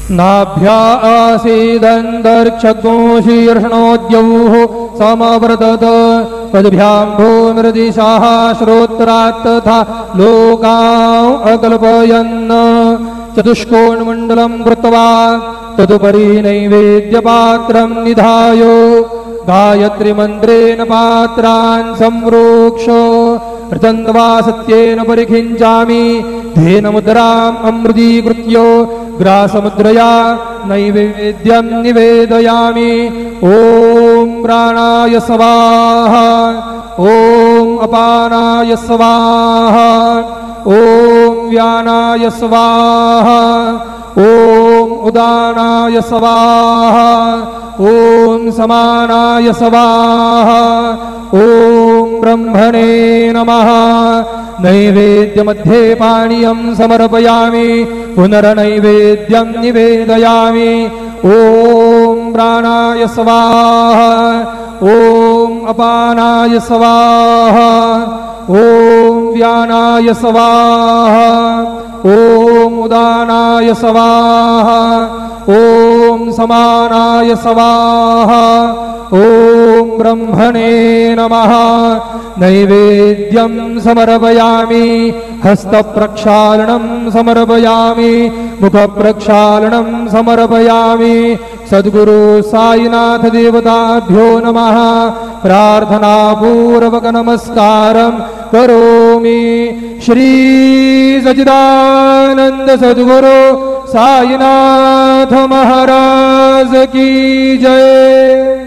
नाभ्या आसीदन्तर्क्षगो शीर्षणोद्यौः समवर्तत पद्भ्यां भूमिर्दिशाः श्रोत्रात् तथा लोकान् अकल्पयन् चतुष्कोणमण्डलं कृत्वा तदुपरि नैवेद्यपात्रं निधाय गायत्रीमन्त्रेण पात्रान् संप्रोक्ष प्रचन्द्वा सत्येन परिखिञ्चामि धेन मुद्राम् अमृतीकृत्य ग्रासमुद्रया नैवेद्यं निवेदयामि। ॐ प्राणाय स्वाहा, ॐ अपानाय स्वाहा, ॐ व्यानाय स्वाहा, ॐ उदानाय स्वाहा, ॐ समानाय स्वाहा, ॐ ब्रह्मणे नमः। नैवेद्यमध्ये पानीयं समर्पयामि पुनर्नैवेद्यं निवेदयामि। ॐ प्राणाय स्वाहा, ॐ अपानाय स्वाहा, ॐ व्यानाय स्वाहा, ॐ उदानाय स्वाहा, ॐ समानाय स्वाहा, ॐ ब्रह्मणे नमः। नैवेद्यं समर्पयामि, हस्तप्रक्षालनं समर्पयामि, मुखप्रक्षालनं समर्पयामि। सद्गुरु साईनाथ देवताभ्यो नमः। प्रार्थनापूर्वक नमस्कारं करोमि। श्री सच्चिदानंद सद्गुरु साईनाथ महाराज की जय।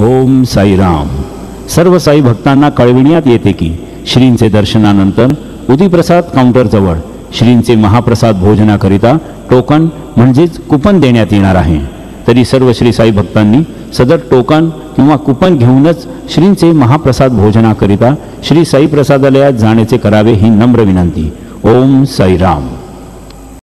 ओम साईराम। सर्व साई भक्तांना कळविण्यात येते की श्रींचे दर्शनानंतर उदीप्रसाद काउंटरजवळ श्रींचे महाप्रसाद भोजनाकरिता टोकन म्हणजेच कुपन देण्यात येणार आहे। तरी सर्व श्री साई भक्तांनी सदर टोकन किंवा कुपन घेऊनच श्रींचे महाप्रसाद भोजनाकरिता श्री साई प्रसादालयात जाण्याचे करावे ही नम्र विनंती। ओम साईराम।